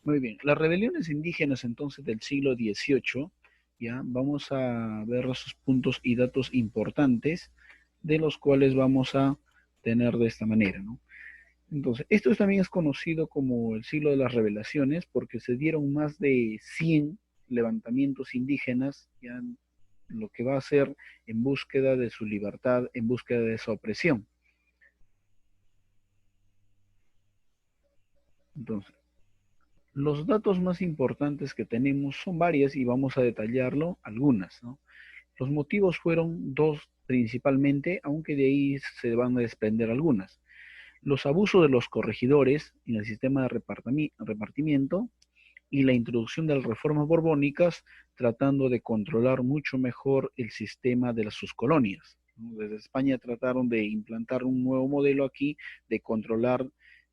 Muy bien. Las rebeliones indígenas entonces del siglo XVIII, ya vamos a ver sus puntos y datos importantes de los cuales vamos a tener de esta manera, ¿no? Entonces, esto también es conocido como el siglo de las revelaciones porque se dieron más de 100 levantamientos indígenas, ya lo que va a ser en búsqueda de su libertad, en búsqueda de esa opresión. Entonces, los datos más importantes que tenemos son varias y vamos a detallarlo algunas, ¿no? Los motivos fueron dos principalmente, aunque de ahí se van a desprender algunas. Los abusos de los corregidores en el sistema de repartimiento y la introducción de las reformas borbónicas tratando de controlar mucho mejor el sistema de sus colonias. Desde España trataron de implantar un nuevo modelo aquí, de controlar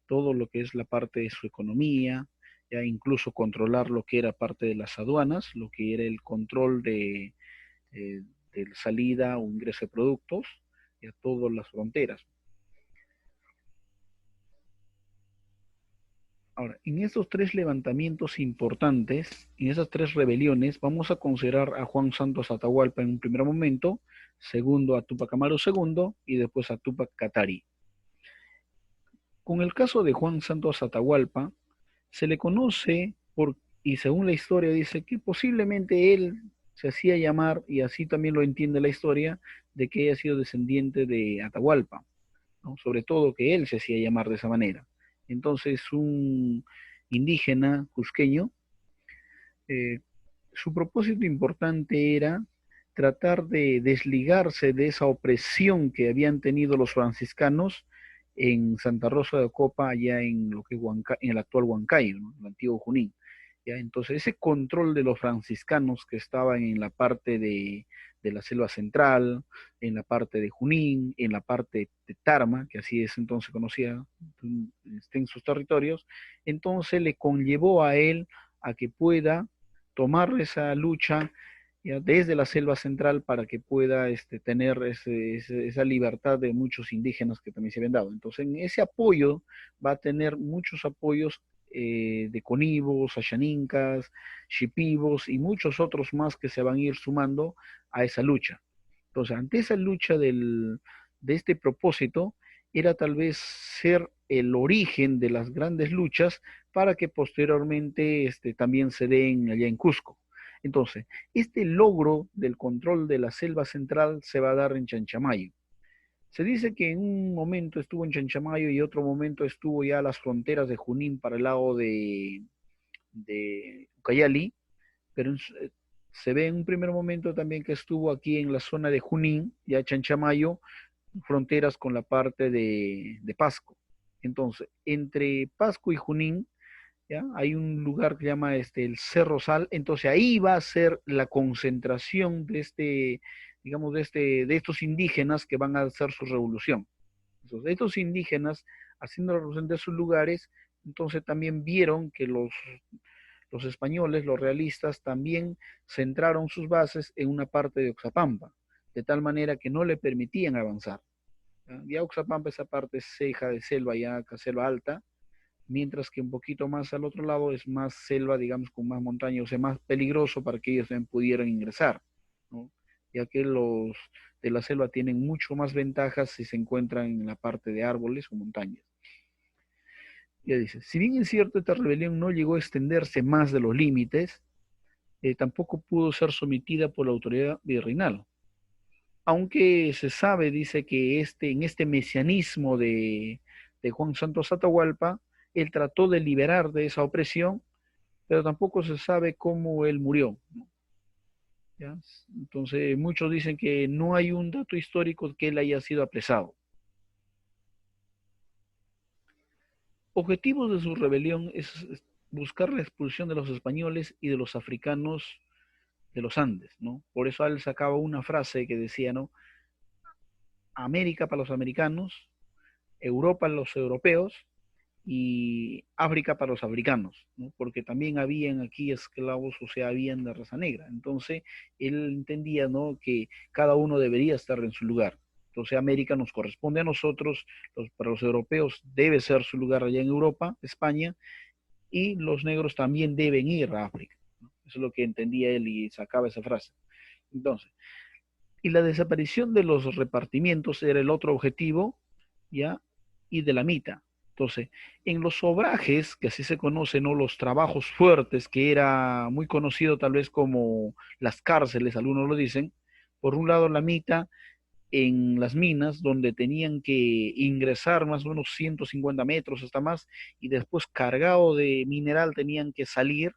todo lo que es la parte de su economía, ya incluso controlar lo que era parte de las aduanas, lo que era el control eh, de salida o ingreso de productos, y a todas las fronteras. Ahora, en estos tres levantamientos importantes, en esas tres rebeliones, vamos a considerar a Juan Santos Atahualpa en un primer momento, segundo a Tupac Amaru segundo y después a Tupac Katari. Con el caso de Juan Santos Atahualpa, se le conoce por, y según la historia dice que posiblemente él se hacía llamar, y así también lo entiende la historia, de que haya sido descendiente de Atahualpa, ¿no? Sobre todo que él se hacía llamar de esa manera. Entonces, un indígena cusqueño, eh, su propósito importante era tratar de desligarse de esa opresión que habían tenido los franciscanos en Santa Rosa de Ocopa, allá en lo que es en el actual Huancayo, ¿no? El antiguo Junín. ¿Ya? Entonces, ese control de los franciscanos que estaban en la parte de la selva central, en la parte de Junín, en la parte de Tarma, que así es entonces conocida, en sus territorios, entonces le conllevó a él a que pueda tomar esa lucha, ya, desde la selva central para que pueda tener esa libertad de muchos indígenas que también se habían dado. Entonces, en ese apoyo va a tener muchos apoyos de conibos, ashanincas, shipibos y muchos otros más que se van a ir sumando a esa lucha. Entonces, ante esa lucha de este propósito, era tal vez ser el origen de las grandes luchas para que posteriormente también se den allá en Cusco. Entonces, este logro del control de la selva central se va a dar en Chanchamayo. Se dice que en un momento estuvo en Chanchamayo y otro momento estuvo ya a las fronteras de Junín para el lado de Ucayali, pero se ve en un primer momento también que estuvo aquí en la zona de Junín, ya Chanchamayo, fronteras con la parte de Pasco. Entonces, entre Pasco y Junín, ¿ya? Hay un lugar que se llama el Cerro Sal, entonces ahí va a ser la concentración de digamos, de estos indígenas que van a hacer su revolución. Entonces, estos indígenas, haciendo la revolución de sus lugares, entonces también vieron que los españoles, los realistas, también centraron sus bases en una parte de Oxapampa, de tal manera que no le permitían avanzar. Ya Oxapampa, esa parte es ceja de selva, ya selva alta, mientras que un poquito más al otro lado es más selva, digamos, con más montaña, o sea, más peligroso para que ellos también pudieran ingresar, ¿no? Ya que los de la selva tienen mucho más ventajas si se encuentran en la parte de árboles o montañas. Ya dice, si bien es cierto, esta rebelión no llegó a extenderse más de los límites, tampoco pudo ser sometida por la autoridad virreinal. Aunque se sabe, dice que en este mesianismo de Juan Santos Atahualpa, él trató de liberar de esa opresión, pero tampoco se sabe cómo él murió, ¿no? ¿Ya? Entonces, muchos dicen que no hay un dato histórico que él haya sido apresado. Objetivos de su rebelión es buscar la expulsión de los españoles y de los africanos de los Andes, ¿no? Por eso él sacaba una frase que decía, ¿no? América para los americanos, Europa para los europeos y África para los africanos, ¿no? Porque también habían aquí esclavos, o sea, habían de raza negra. Entonces, él entendía, ¿no?, que cada uno debería estar en su lugar. Entonces, América nos corresponde a nosotros, para los europeos debe ser su lugar allá en Europa, España, y los negros también deben ir a África, ¿no? Eso es lo que entendía él y sacaba esa frase. Entonces, y la desaparición de los repartimientos era el otro objetivo, ¿ya? Y de la mitad. Entonces, en los obrajes, que así se conocen, ¿no? Los trabajos fuertes, que era muy conocido tal vez como las cárceles, algunos lo dicen, por un lado la mitad en las minas, donde tenían que ingresar más o menos 150 metros hasta más, y después cargado de mineral tenían que salir.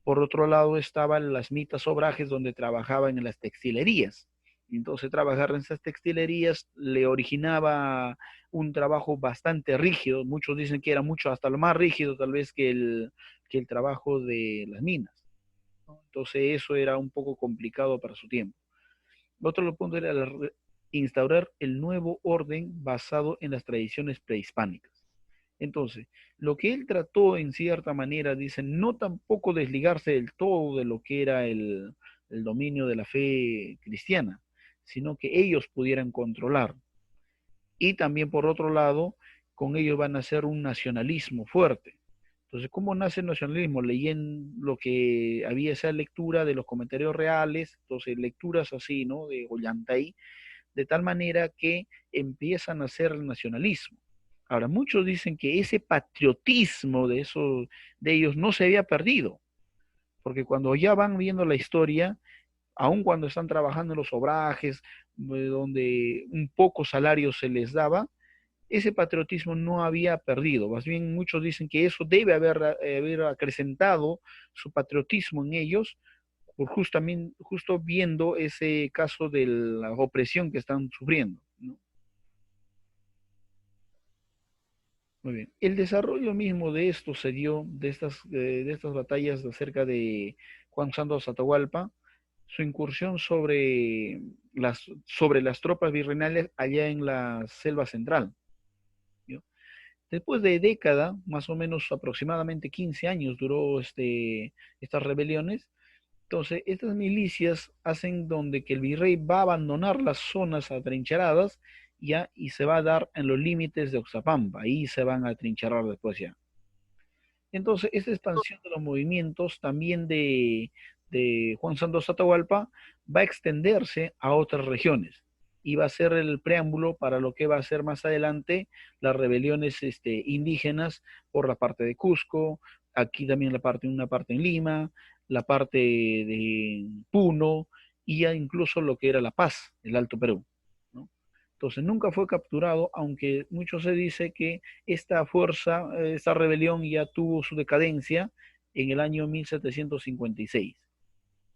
Por otro lado estaban las mitas obrajes donde trabajaban en las textilerías. Entonces trabajar en esas textilerías le originaba un trabajo bastante rígido. Muchos dicen que era mucho, hasta lo más rígido tal vez que el trabajo de las minas, ¿no? Entonces eso era un poco complicado para su tiempo. Otro punto era instaurar el nuevo orden basado en las tradiciones prehispánicas. Entonces, lo que él trató en cierta manera, dicen, no tampoco desligarse del todo de lo que era el dominio de la fe cristiana, sino que ellos pudieran controlar. Y también, por otro lado, con ellos van a hacer un nacionalismo fuerte. Entonces, ¿cómo nace el nacionalismo? Leyendo lo que había esa lectura de los comentarios reales, entonces lecturas así, ¿no? De Ollantay, de tal manera que empiezan a hacer el nacionalismo. Ahora, muchos dicen que ese patriotismo de ellos no se había perdido, porque cuando ya van viendo la historia, aun cuando están trabajando en los obrajes, donde un poco salario se les daba, ese patriotismo no había perdido. Más bien muchos dicen que eso debe haber acrecentado su patriotismo en ellos, por justamente, justo viendo ese caso de la opresión que están sufriendo, ¿no? Muy bien. El desarrollo mismo de esto se dio, de estas batallas acerca de Juan Santos Atahualpa, su incursión sobre las tropas virreinales allá en la selva central, ¿no? Después de década, más o menos aproximadamente 15 años duró estas rebeliones. Entonces, estas milicias hacen donde que el virrey va a abandonar las zonas atrincheradas ya y se va a dar en los límites de Oxapampa, ahí se van a atrincherar después ya. Entonces, esta expansión de los movimientos también de Juan Santos Atahualpa va a extenderse a otras regiones y va a ser el preámbulo para lo que va a ser más adelante las rebeliones indígenas por la parte de Cusco, aquí también una parte en Lima, la parte de Puno y ya incluso lo que era La Paz, el Alto Perú, ¿no? Entonces nunca fue capturado, aunque mucho se dice que esta fuerza, esta rebelión ya tuvo su decadencia en el año 1756,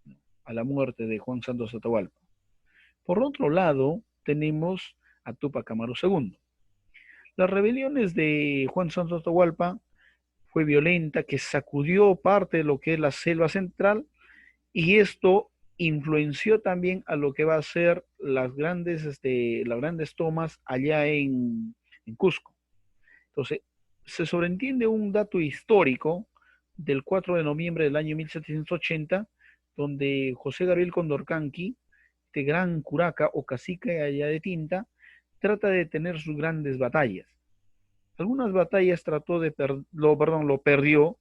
¿no? A la muerte de Juan Santos Atahualpa. Por otro lado, tenemos a Túpac Amaru II. Las rebeliones de Juan Santos Atahualpa fue violenta, que sacudió parte de lo que es la selva central y esto influenció también a lo que va a ser las grandes tomas allá en Cusco. Entonces, se sobreentiende un dato histórico del 4 de noviembre del año 1780, donde José Gabriel Condorcanqui, este gran curaca o cacique allá de Tinta, trata de tener sus grandes batallas. Algunas batallas lo perdió,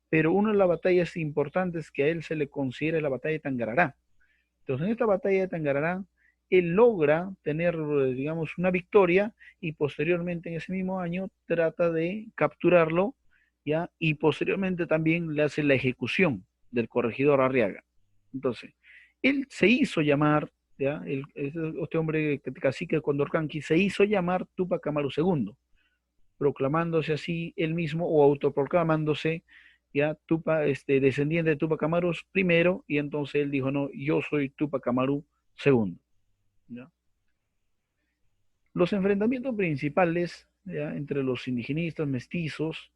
pero una de las batallas importantes que a él se le considera es la batalla de Tangarará. Entonces, en esta batalla de Tangarará, él logra tener, digamos, una victoria y posteriormente en ese mismo año trata de capturarlo, ¿ya? Y posteriormente también le hace la ejecución del corregidor Arriaga. Entonces, él se hizo llamar, ¿ya? Este hombre cacique Condorcanqui se hizo llamar Túpac Amaru II, proclamándose así él mismo o autoproclamándose ya descendiente de Tupac Amaru primero, y entonces él dijo, no, yo soy Tupac Amaru segundo, ¿ya? Los enfrentamientos principales, ¿ya?, entre los indigenistas, mestizos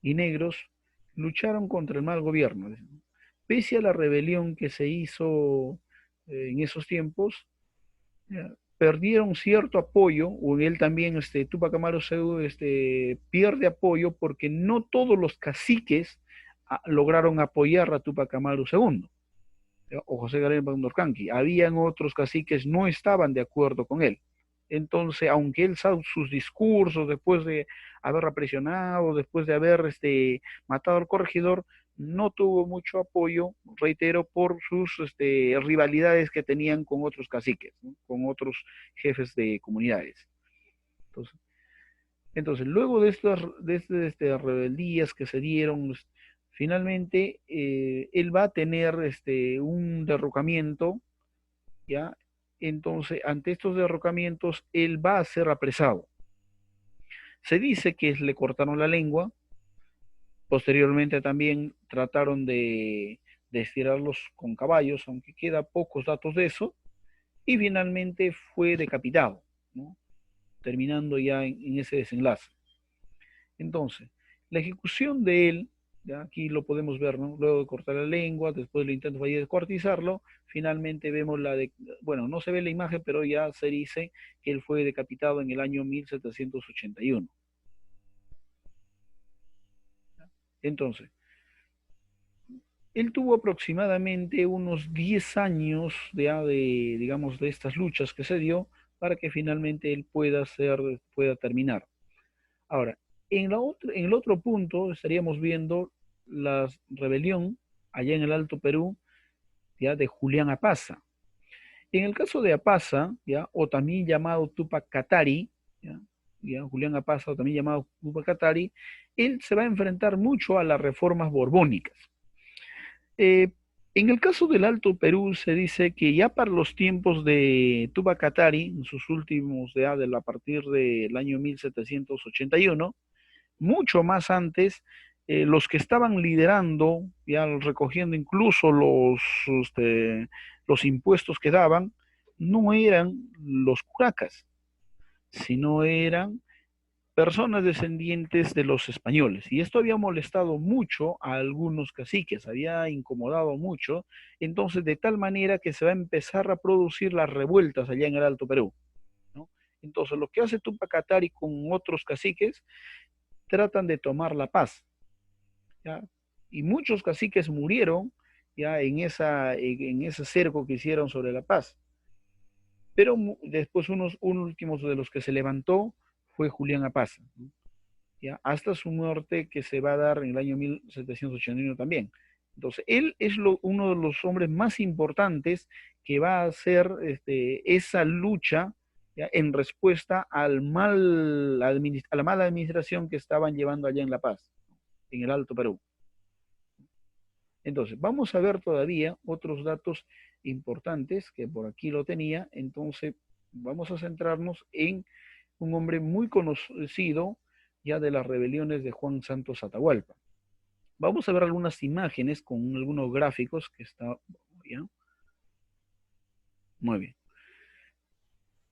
y negros lucharon contra el mal gobierno. Pese a la rebelión que se hizo en esos tiempos, ¿ya?, perdieron cierto apoyo, o él también, Túpac Amaru pierde apoyo porque no todos los caciques lograron apoyar a Túpac Amaru II, ¿ya?, o José Gabriel Condorcanqui. Habían otros caciques no estaban de acuerdo con él. Entonces, aunque él sabe sus discursos después de haber represionado, después de haber matado al corregidor, no tuvo mucho apoyo, reitero, por sus rivalidades que tenían con otros caciques, ¿no? Con otros jefes de comunidades. Entonces, luego de estas rebeldías que se dieron, finalmente él va a tener un derrocamiento, ¿ya? Entonces, ante estos derrocamientos, él va a ser apresado. Se dice que le cortaron la lengua, posteriormente también trataron de estirarlos con caballos, aunque queda pocos datos de eso, y finalmente fue decapitado, ¿no? Terminando ya en ese desenlace. Entonces, la ejecución de él, ya aquí lo podemos ver, ¿no? Luego de cortar la lengua, después del intento fallido de descuartizarlo, finalmente vemos bueno, no se ve la imagen, pero ya se dice que él fue decapitado en el año 1781. Entonces, él tuvo aproximadamente unos 10 años digamos, de estas luchas que se dio para que finalmente él pueda terminar. Ahora, en el otro punto estaríamos viendo la rebelión allá en el Alto Perú, ya de Julián Apaza. En el caso de Apaza, ya, o también llamado Tupac Katari, ya, Julián Apaza, o también llamado Tupac Katari, él se va a enfrentar mucho a las reformas borbónicas. Eh, en el caso del Alto Perú se dice que ya para los tiempos de Tupac Katari, en sus últimos a partir del año 1781, mucho más antes, los que estaban liderando, ya recogiendo incluso los impuestos que daban, no eran los curacas, sino eran personas descendientes de los españoles. Y esto había molestado mucho a algunos caciques, había incomodado mucho, entonces de tal manera que se va a empezar a producir las revueltas allá en el Alto Perú, ¿no? Entonces lo que hace Tupac Katari con otros caciques, tratan de tomar la paz, ¿ya? Y muchos caciques murieron ya en ese cerco que hicieron sobre la paz. Pero después unos últimos de los que se levantó fue Julián Apaza, ¿no? ¿Ya? Hasta su muerte que se va a dar en el año 1781 también. Entonces, él es uno de los hombres más importantes que va a hacer esa lucha, ¿ya? En respuesta a la mala administración que estaban llevando allá en La Paz, en el Alto Perú. Entonces, vamos a ver todavía otros datos importantes que por aquí lo tenía. Entonces, vamos a centrarnos en un hombre muy conocido ya de las rebeliones de Juan Santos Atahualpa. Vamos a ver algunas imágenes con algunos gráficos que está, ¿ya? Muy bien.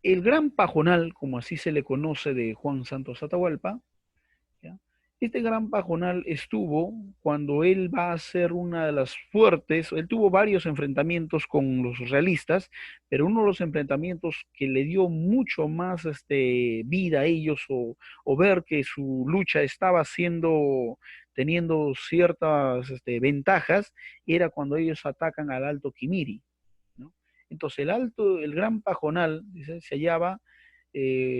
El Gran Pajonal, como así se le conoce de Juan Santos Atahualpa, ¿ya? Este Gran Pajonal estuvo cuando él va a ser una de las fuertes, él tuvo varios enfrentamientos con los realistas, pero uno de los enfrentamientos que le dio mucho más vida a ellos o ver que su lucha estaba teniendo ciertas ventajas, era cuando ellos atacan al Alto Quimiri, ¿no? Entonces el Gran Pajonal, dice, se hallaba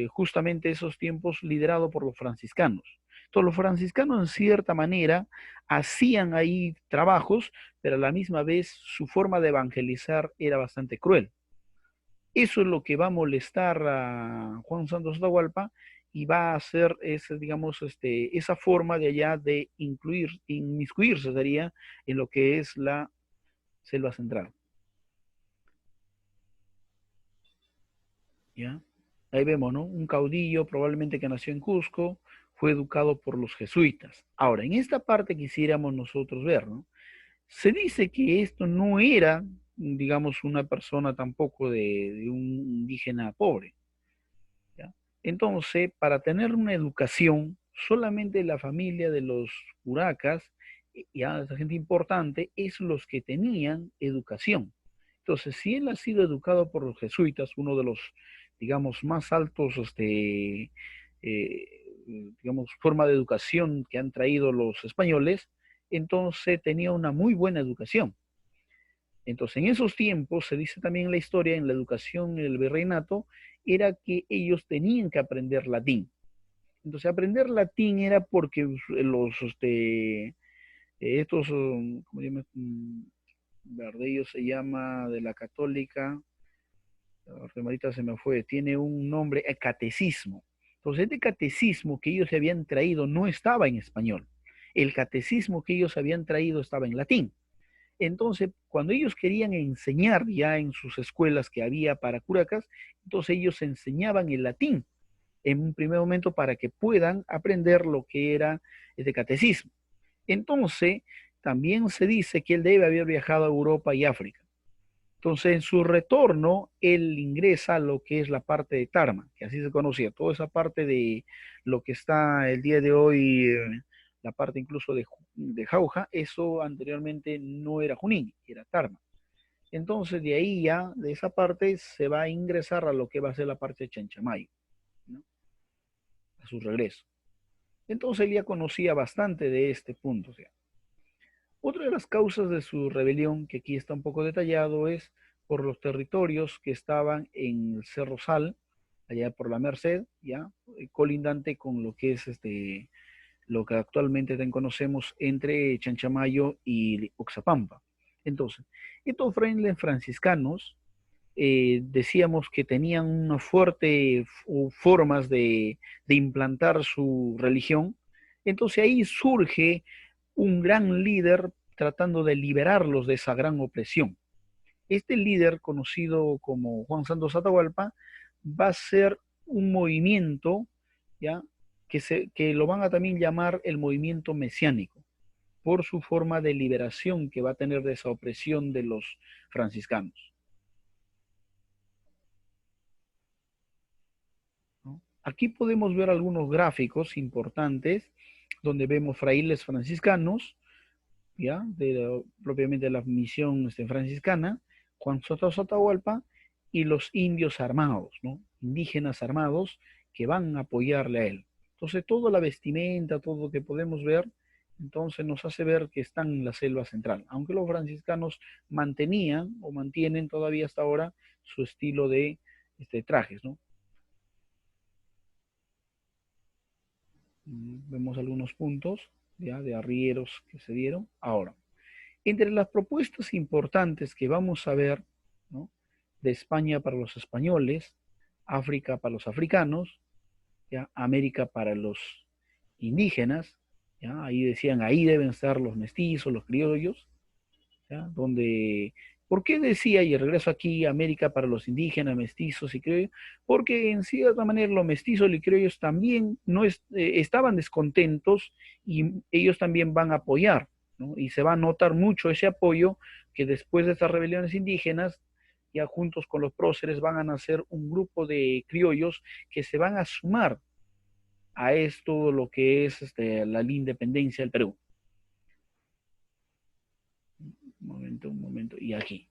justamente esos tiempos liderado por los franciscanos. Entonces los franciscanos en cierta manera hacían ahí trabajos, pero a la misma vez su forma de evangelizar era bastante cruel. Eso es lo que va a molestar a Juan Santos Atahualpa y va a hacer digamos, esa forma de allá de inmiscuirse sería en lo que es la selva central. ¿Ya? Ahí vemos, ¿no? Un caudillo probablemente que nació en Cusco, fue educado por los jesuitas. Ahora, en esta parte quisiéramos nosotros ver, ¿no? Se dice que esto no era, digamos, una persona tampoco de un indígena pobre, ¿ya? Entonces, para tener una educación, solamente la familia de los curacas, ya esa gente importante, es los que tenían educación. Entonces, si él ha sido educado por los jesuitas, uno de los, digamos, más altos, eh, digamos, forma de educación que han traído los españoles, entonces tenía una muy buena educación. Entonces, en esos tiempos, se dice también en la historia, en la educación, en el virreinato, era que ellos tenían que aprender latín. Entonces, aprender latín era porque estos, ¿cómo se llama? Verdello se llama, de la católica, ahorita se me fue, tiene un nombre, el catecismo. Entonces, este catecismo que ellos se habían traído no estaba en español. El catecismo que ellos habían traído estaba en latín. Entonces, cuando ellos querían enseñar ya en sus escuelas que había para curacas, entonces ellos enseñaban el latín en un primer momento para que puedan aprender lo que era este catecismo. Entonces, también se dice que él debe haber viajado a Europa y África. Entonces, en su retorno, él ingresa a lo que es la parte de Tarma, que así se conocía, toda esa parte de lo que está el día de hoy, la parte incluso de Jauja, eso anteriormente no era Junín, era Tarma. Entonces, de ahí ya, de esa parte, se va a ingresar a lo que va a ser la parte de Chanchamayo, ¿no? A su regreso. Entonces, él ya conocía bastante de este punto. O sea. Otra de las causas de su rebelión, que aquí está un poco detallado, es por los territorios que estaban en el Cerro Sal, allá por la Merced, ya colindante con lo que es lo que actualmente conocemos entre Chanchamayo y Oxapampa. Entonces, estos frailes franciscanos decíamos que tenían una fuerte formas de implantar su religión. Entonces ahí surge un gran líder tratando de liberarlos de esa gran opresión. Este líder, conocido como Juan Santos Atahualpa, va a ser un movimiento, ¿ya? Que lo van a también llamar el movimiento mesiánico, por su forma de liberación que va a tener de esa opresión de los franciscanos, ¿no? Aquí podemos ver algunos gráficos importantes donde vemos frailes franciscanos, ¿ya? Propiamente la misión franciscana, Juan Soto Atahualpa y los indios armados, ¿no? Indígenas armados que van a apoyarle a él. Entonces, toda la vestimenta, todo lo que podemos ver, entonces nos hace ver que están en la selva central, aunque los franciscanos mantenían o mantienen todavía hasta ahora su estilo de trajes, ¿no? Vemos algunos puntos ya de arrieros que se dieron. Ahora, entre las propuestas importantes que vamos a ver, ¿no? De España para los españoles, África para los africanos, ¿ya? América para los indígenas, ¿ya? Ahí decían, ahí deben estar los mestizos, los criollos, ¿ya? Donde, ¿por qué decía, y regreso aquí, América para los indígenas, mestizos y criollos? Porque en cierta manera los mestizos y criollos también no estaban descontentos y ellos también van a apoyar, ¿no? Y se va a notar mucho ese apoyo que después de estas rebeliones indígenas, ya juntos con los próceres van a nacer un grupo de criollos que se van a sumar a esto, lo que es la independencia del Perú. Un momento, y aquí.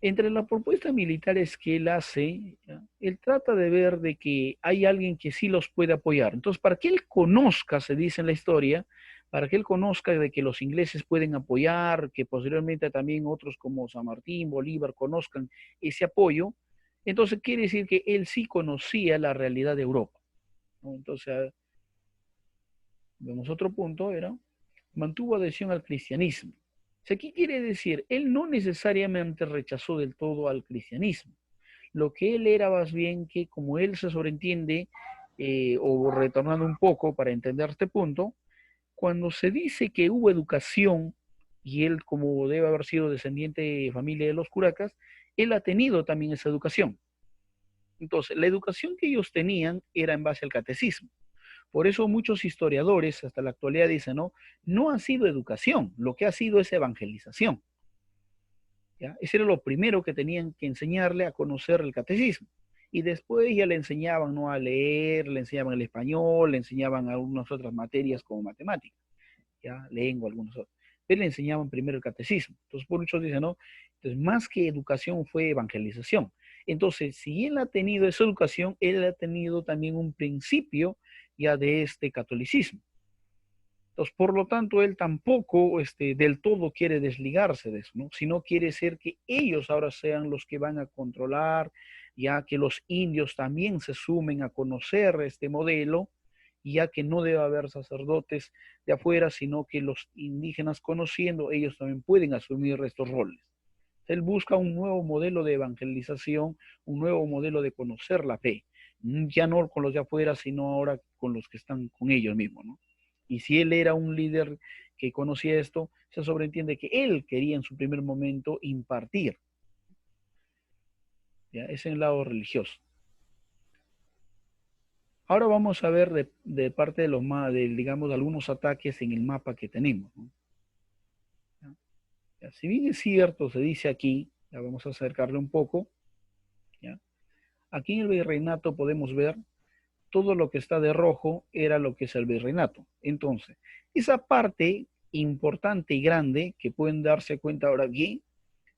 Entre las propuestas militares que él hace, ¿ya? Él trata de ver de que hay alguien que sí los puede apoyar. Entonces, para que él conozca, se dice en la historia, para que él conozca de que los ingleses pueden apoyar, que posteriormente también otros como San Martín, Bolívar conozcan ese apoyo, entonces quiere decir que él sí conocía la realidad de Europa, ¿no? Entonces, vemos otro punto, era, mantuvo adhesión al cristianismo. O sea, ¿qué quiere decir? Él no necesariamente rechazó del todo al cristianismo. Lo que él era más bien que, como él se sobreentiende, o retornando un poco para entender este punto, cuando se dice que hubo educación, y él como debe haber sido descendiente de familia de los curacas, él ha tenido también esa educación. Entonces, la educación que ellos tenían era en base al catecismo. Por eso muchos historiadores hasta la actualidad dicen, no, no ha sido educación, lo que ha sido es evangelización. ¿Ya? Ese era lo primero que tenían que enseñarle a conocer el catecismo. Y después ya le enseñaban, ¿no?, a leer, le enseñaban el español, le enseñaban algunas otras materias como matemáticas, ya, lengua, algunos otros. Pero le enseñaban primero el catecismo. Entonces, por muchos dicen, no, entonces más que educación fue evangelización. Entonces, si él ha tenido esa educación, él ha tenido también un principio ya de este catolicismo. Entonces, por lo tanto, él tampoco del todo quiere desligarse de eso, ¿no? Sino quiere ser que ellos ahora sean los que van a controlar, ya que los indios también se sumen a conocer este modelo, ya que no debe haber sacerdotes de afuera, sino que los indígenas conociendo, ellos también pueden asumir estos roles. Él busca un nuevo modelo de evangelización, un nuevo modelo de conocer la fe, ya no con los de afuera, sino ahora con los que están con ellos mismos, ¿no? Y si él era un líder que conocía esto, se sobreentiende que él quería en su primer momento impartir, ¿ya? Es en el lado religioso. Ahora vamos a ver de parte de los digamos, algunos ataques en el mapa que tenemos, ¿no? ¿Ya? Si bien es cierto, se dice aquí, ya vamos a acercarle un poco, ¿ya? Aquí en el virreinato podemos ver todo lo que está de rojo era lo que es el virreinato. Entonces, esa parte importante y grande que pueden darse cuenta ahora bien,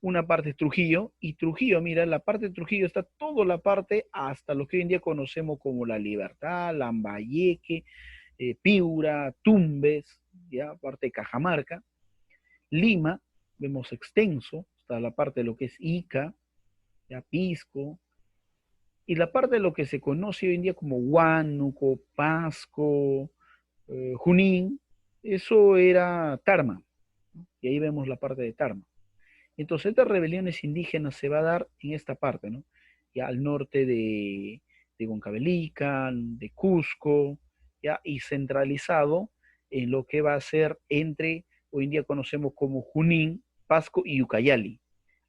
una parte es Trujillo, y Trujillo, mira, la parte de Trujillo está toda la parte hasta lo que hoy en día conocemos como La Libertad, Lambayeque, Piura, Tumbes, ya, parte de Cajamarca. Lima, vemos extenso, hasta la parte de lo que es Ica, ya, Pisco, y la parte de lo que se conoce hoy en día como Huánuco, Pasco, Junín, eso era Tarma, ¿no? Y ahí vemos la parte de Tarma. Entonces, estas rebeliones indígenas se va a dar en esta parte, ¿no? Ya al norte de Huancavelica, de Cusco, ya, y centralizado en lo que va a ser entre, hoy en día conocemos como Junín, Pasco y Ucayali.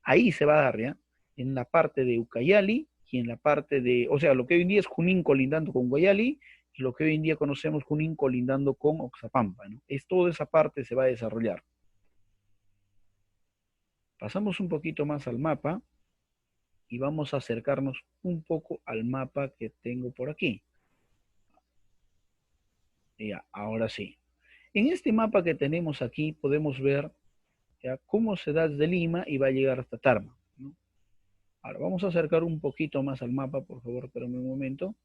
Ahí se va a dar, ¿ya? En la parte de Ucayali y en la parte de, o sea, lo que hoy en día es Junín colindando con Guayali y lo que hoy en día conocemos Junín colindando con Oxapampa, ¿no? Es toda esa parte se va a desarrollar. Pasamos un poquito más al mapa y vamos a acercarnos un poco al mapa que tengo por aquí. Ya, ahora sí. En este mapa que tenemos aquí podemos ver ya cómo se da desde Lima y va a llegar hasta Tarma, ¿no? Ahora vamos a acercar un poquito más al mapa, por favor, espérame un momento.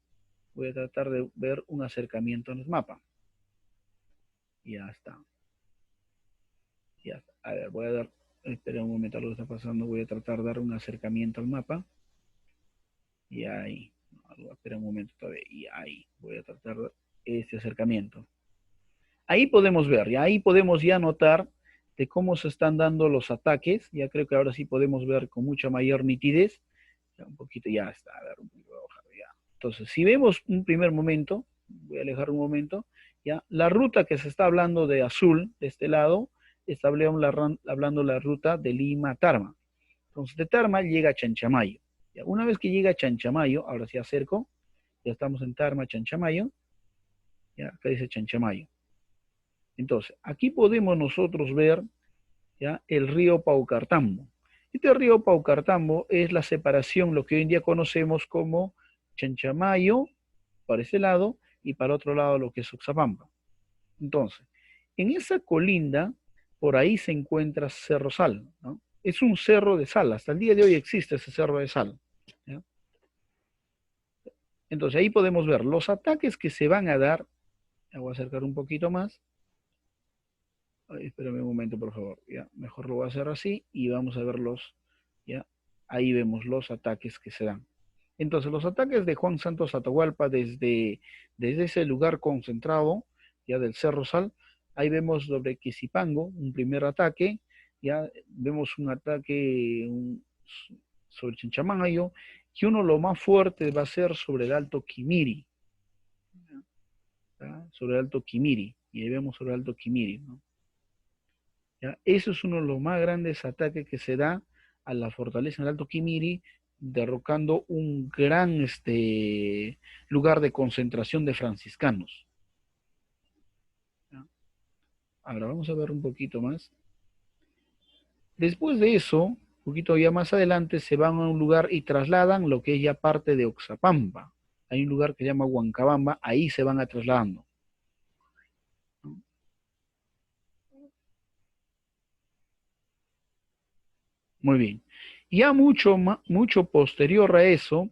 Voy a tratar de ver un acercamiento en el mapa. Ya está. Ya está. A ver, voy a dar, espera un momento, algo está pasando. Voy a tratar de dar un acercamiento al mapa. Y ahí. No, espera un momento todavía. Y ahí. Voy a tratar de este acercamiento. Ahí podemos ver, y ahí podemos ya notar de cómo se están dando los ataques. Ya creo que ahora sí podemos ver con mucha mayor nitidez. Ya un poquito, ya está. A ver, un poquito ya. Entonces, si vemos un primer momento, voy a alejar un momento, ya, la ruta que se está hablando de azul, de este lado, está hablando la ruta de Lima a Tarma. Entonces, de Tarma llega a Chanchamayo. Ya, una vez que llega a Chanchamayo, ahora sí acerco, ya estamos en Tarma, Chanchamayo, ya, acá dice Chanchamayo. Entonces, aquí podemos nosotros ver ya el río Paucartambo. Este río Paucartambo es la separación, lo que hoy en día conocemos como Chanchamayo, para ese lado, y para otro lado lo que es Oxapampa. Entonces, en esa colinda, por ahí se encuentra Cerro Sal, ¿no? Es un cerro de sal, hasta el día de hoy existe ese cerro de sal, ¿ya? Entonces ahí podemos ver los ataques que se van a dar. Me voy a acercar un poquito más. Ay, espérame un momento, por favor. Ya, mejor lo voy a hacer así y vamos a verlos. Ya, ahí vemos los ataques que se dan. Entonces, los ataques de Juan Santos Atahualpa desde ese lugar concentrado, ya del Cerro Sal, ahí vemos sobre Quisipango, un primer ataque, ya vemos un ataque sobre Chinchamayo, y uno lo más fuerte va a ser sobre el Alto Quimiri, ¿ya? Sobre el Alto Quimiri, y ahí vemos sobre el Alto Quimiri, ¿no? ¿Ya? Eso es uno de los más grandes ataques que se da a la fortaleza del Alto Quimiri, derrocando un gran lugar de concentración de franciscanos. ¿Ya? Ahora vamos a ver un poquito más. Después de eso, un poquito ya más adelante, se van a un lugar y trasladan lo que es ya parte de Oxapampa. Hay un lugar que se llama Huancabamba, ahí se van a trasladando. ¿No? Muy bien. Ya mucho posterior a eso,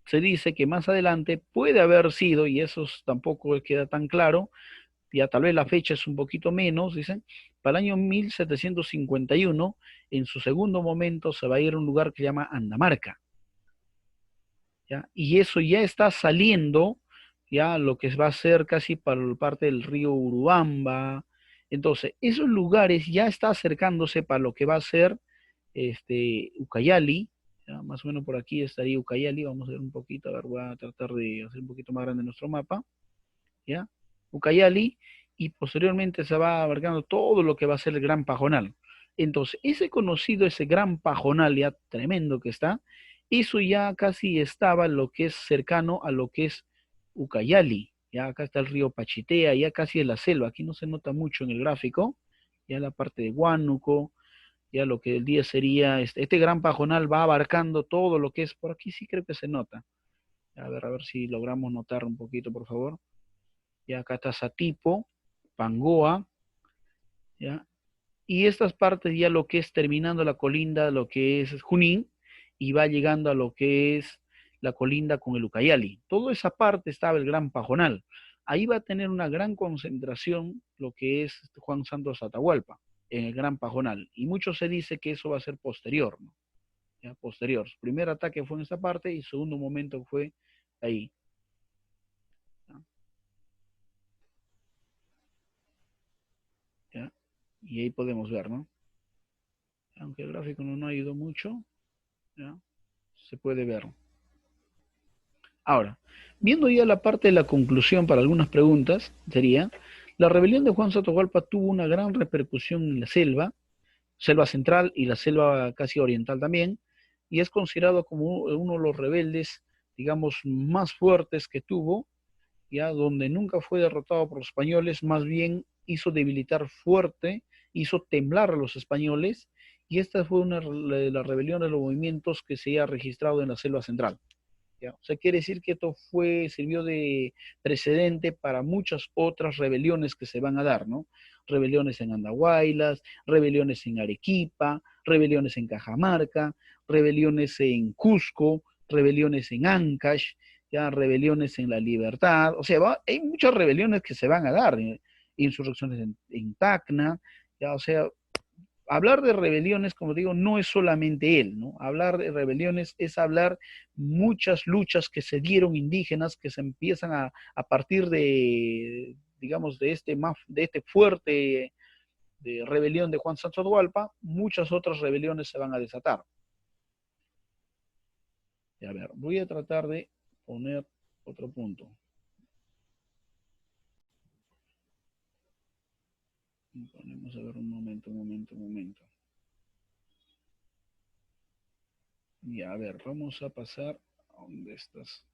se dice que más adelante puede haber sido, y eso tampoco queda tan claro, ya tal vez la fecha es un poquito menos, dicen, para el año 1751, en su segundo momento se va a ir a un lugar que se llama Andamarca. ¿ya? Y eso ya está saliendo, ya lo que va a ser casi para la parte del río Urubamba. Entonces, esos lugares ya está acercándose para lo que va a ser Ucayali, ya, más o menos por aquí estaría Ucayali, vamos a ver un poquito, a ver, voy a tratar de hacer un poquito más grande nuestro mapa, ¿ya? Ucayali, y posteriormente se va abarcando todo lo que va a ser el Gran Pajonal. Entonces, ese conocido, ese Gran Pajonal ya tremendo que está, eso ya casi estaba lo que es cercano a lo que es Ucayali. Ya acá está el río Pachitea, ya casi es la selva. Aquí no se nota mucho en el gráfico. Ya la parte de Huánuco, ya lo que el día sería, este Gran Pajonal va abarcando todo lo que es, por aquí sí creo que se nota. A ver si logramos notar un poquito, por favor. Ya acá está Satipo, Pangoa, ¿ya? Y estas partes ya lo que es terminando la colinda, lo que es Junín, y va llegando a lo que es la colinda con el Ucayali. Toda esa parte estaba el Gran Pajonal. Ahí va a tener una gran concentración lo que es Juan Santos Atahualpa, en el Gran Pajonal. Y mucho se dice que eso va a ser posterior, ¿no? Ya, posterior. Su primer ataque fue en esta parte y segundo momento fue ahí. ¿Ya? ¿Ya? Y ahí podemos ver, ¿no? Aunque el gráfico no nos ayudó mucho, ¿ya? Se puede ver. Ahora, viendo ya la parte de la conclusión para algunas preguntas, sería, la rebelión de Juan Sotogualpa tuvo una gran repercusión en la selva, selva central y la selva casi oriental también, y es considerado como uno de los rebeldes, digamos, más fuertes que tuvo, ya donde nunca fue derrotado por los españoles, más bien hizo debilitar fuerte, hizo temblar a los españoles, y esta fue una de las rebeliones, de los movimientos que se ha registrado en la selva central. ¿Ya? O sea, quiere decir que esto sirvió de precedente para muchas otras rebeliones que se van a dar, ¿no? Rebeliones en Andahuaylas, rebeliones en Arequipa, rebeliones en Cajamarca, rebeliones en Cusco, rebeliones en Ancash, ya rebeliones en La Libertad, o sea, hay muchas rebeliones que se van a dar, insurrecciones en Tacna, ya, o sea, hablar de rebeliones, como digo, no es solamente él, ¿no? Hablar de rebeliones es hablar muchas luchas que se dieron indígenas, que se empiezan a partir de, digamos, de este fuerte de rebelión de Juan Santos Dualpa, muchas otras rebeliones se van a desatar. Y a ver, voy a tratar de poner otro punto. Ponemos a ver un momento, un momento, un momento. Ya, a ver, vamos a pasar a donde estás.